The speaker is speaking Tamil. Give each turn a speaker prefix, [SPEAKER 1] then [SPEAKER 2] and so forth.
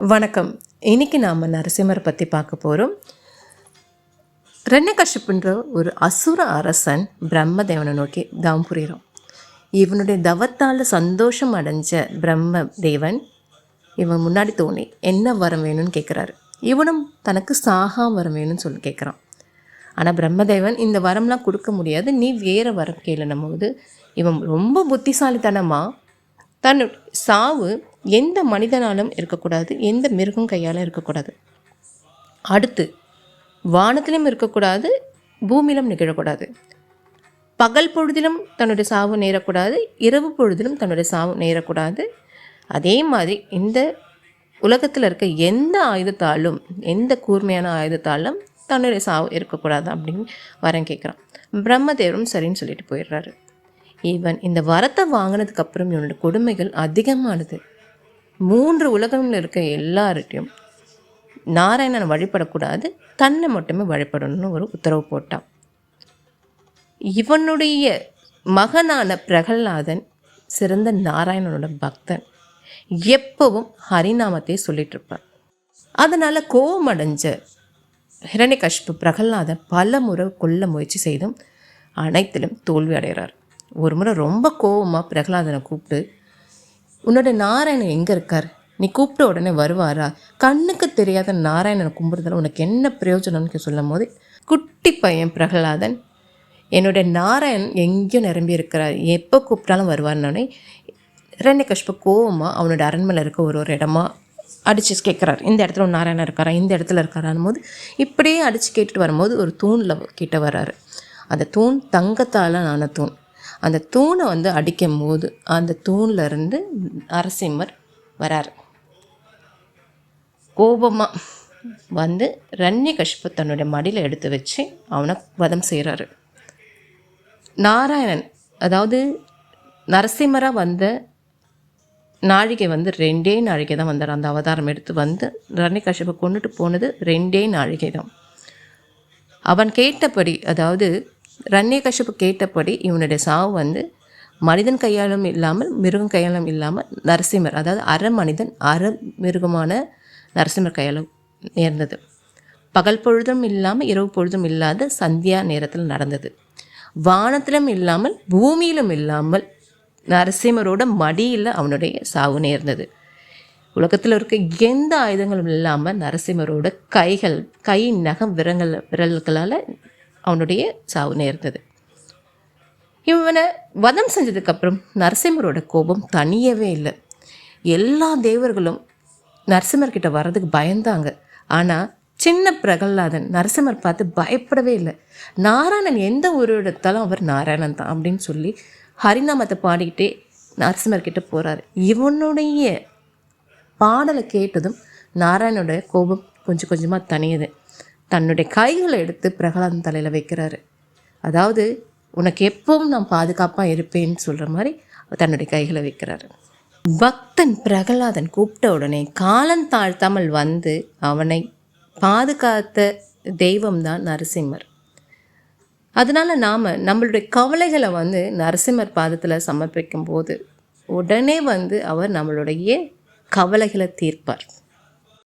[SPEAKER 1] வணக்கம். இன்னைக்கு நாம் நரசிம்மரை பற்றி பார்க்க போகிறோம். இரண்யகசிப்புன்ற ஒரு அசுர அரசன் பிரம்மதேவனை நோக்கி தவம் புரிகிறான். இவனுடைய தவத்தால் சந்தோஷம் அடைஞ்ச பிரம்மதேவன் இவன் முன்னாடி தோணி என்ன வரம் வேணும்னு கேட்குறாரு. இவனும் தனக்கு சாகா வரம் வேணும்னு சொல்லி கேட்குறான். ஆனால் பிரம்மதேவன் இந்த வரம்லாம் கொடுக்க முடியாது, நீ வேறு வரம் கேளுனும் போது இவன் ரொம்ப புத்திசாலித்தனமாக தன் சாவு எந்த மனிதனாலும் இருக்கக்கூடாது, எந்த மிருகம் கையாலும் இருக்கக்கூடாது, அடுத்து வானத்திலும் இருக்கக்கூடாது, பூமியிலும் நிகழக்கூடாது, பகல் பொழுதிலும் தன்னுடைய சாவு நேரக்கூடாது, இரவு பொழுதிலும் தன்னுடைய சாவு நேரக்கூடாது. அதே மாதிரி இந்த உலகத்தில் இருக்க எந்த ஆயுதத்தாலும், எந்த கூர்மையான ஆயுதத்தாலும் தன்னுடைய சாவு இருக்கக்கூடாது அப்படின்னு வரம் கேட்குறான். பிரம்மதேவரும் சரின்னு சொல்லிட்டு போயிடுறாரு. இவன் இந்த வரத்தை வாங்கினதுக்கப்புறம் இவனோட கொடுமைகள் அதிகமானது. 3 உலகங்களில் இருக்க எல்லார்ட்டையும் நாராயணனை வழிபடக்கூடாது, தன்னை மட்டுமே வழிபடணும்னு ஒரு உத்தரவு போட்டான். இவனுடைய மகனான பிரகலாதன் சிறந்த நாராயணனோட பக்தன், எப்பவும் ஹரிநாமத்தை சொல்லிட்டு இருப்பான். அதனால் கோபமடைஞ்ச இரண்யகசிப்பு பிரகலாதன் பல முறை கொல்ல முயற்சி செய்தும் அனைத்திலும் தோல்வி அடைகிறார். ஒரு முறை ரொம்ப கோபமாக பிரகலாதனை கூப்பிட்டு, உன்னோட நாராயணன் எங்கே இருக்கார், நீ கூப்பிட்ட உடனே வருவாரா, கண்ணுக்கு தெரியாத நாராயணனை கும்பிடுறதுல உனக்கு என்ன பிரயோஜனம்னு சொல்லும் போது குட்டி பையன் பிரகலாதன், என்னுடைய நாராயணன் எங்கேயும் நிரம்பி இருக்கிறார், எப்போ கூப்பிட்டாலும் வருவார்னோடனே இரண்யகசிப்பு கோபமாக அவனோட அரண்மனையில் இருக்க ஒரு இடமா அடித்து கேட்குறாரு. இந்த இடத்துல ஒரு நாராயணன் இருக்காரா, இந்த இடத்துல இருக்காரான் போது இப்படியே அடித்து கேட்டுட்டு வரும்போது ஒரு தூணில் கிட்ட வர்றாரு. அந்த தூண் தங்கத்தால் ஆன தூண். அந்த தூணை அடிக்கும் போது அந்த தூணில் இருந்து நரசிம்மர் வரார். கோபமாக இரண்யகசிப்பு தன்னுடைய மடியில் எடுத்து வச்சு அவனை வதம் செய்கிறாரு. நாராயணன், அதாவது நரசிம்மராக வந்த நாழிகை 2 நாழிகை தான் வந்தார். அந்த அவதாரம் எடுத்து இரண்யகசிப்பை கொண்டுட்டு போனது 2 நாழிகை தான். அவன் கேட்டபடி, அதாவது இரண்யகசிப்பு கேட்டபடி இவனுடைய சாவு மனிதன் கையாலும் இல்லாமல் மிருகம் கையாலும் இல்லாமல் நரசிம்மர், அதாவது அரை மனிதன் அரை மிருகமான நரசிம்மர் கையாலும் நேர்ந்தது. பகல் பொழுதும் இல்லாமல் இரவு பொழுதும் இல்லாத சந்தியா நேரத்தில் நடந்தது. வானத்திலும் இல்லாமல் பூமியிலும் இல்லாமல் நரசிம்மரோட மடியில் அவனுடைய சாவு நேர்ந்தது. உலகத்தில் இருக்க எந்த ஆயுதங்களும் இல்லாமல் நரசிம்மரோட கை நகம் விரல்களால் அவனுடைய சாவு நேர்ந்தது. இவனை வதம் செஞ்சதுக்கப்புறம் நரசிம்மரோட கோபம் தனியவே இல்லை. எல்லா தேவர்களும் நரசிம்மர்கிட்ட வர்றதுக்கு பயந்தாங்க. ஆனால் சின்ன பிரகலாதன் நரசிம்மர் பார்த்து பயப்படவே இல்லை. நாராயணன் எந்த ஒரு இடத்தாலும் அவர் நாராயணன் தான் அப்படின்னு சொல்லி ஹரிநாமத்தை பாடிக்கிட்டே நரசிம்மர்கிட்ட போகிறார். இவனுடைய பாடலை கேட்டதும் நாராயணனோட கோபம் கொஞ்சம் கொஞ்சமாக தனியுது. தன்னுடைய கைகளை எடுத்து பிரகலாதன் தலையில் வைக்கிறாரு. அதாவது உனக்கு எப்பவும் நான் பாதுகாப்பாக இருப்பேன்னு சொல்கிற மாதிரி தன்னுடைய கைகளை வைக்கிறாரு. பக்தன் பிரகலாதன் கூப்பிட்ட உடனே காலம் தாழ்த்தாமல் அவனை பாதுகாத்த தெய்வம்தான் நரசிம்மர். அதனால் நாம் நம்மளுடைய கவலைகளை நரசிம்மர் பாதத்தில் சமர்ப்பிக்கும் போது உடனே அவர் நம்மளுடைய கவலைகளை தீர்ப்பார்.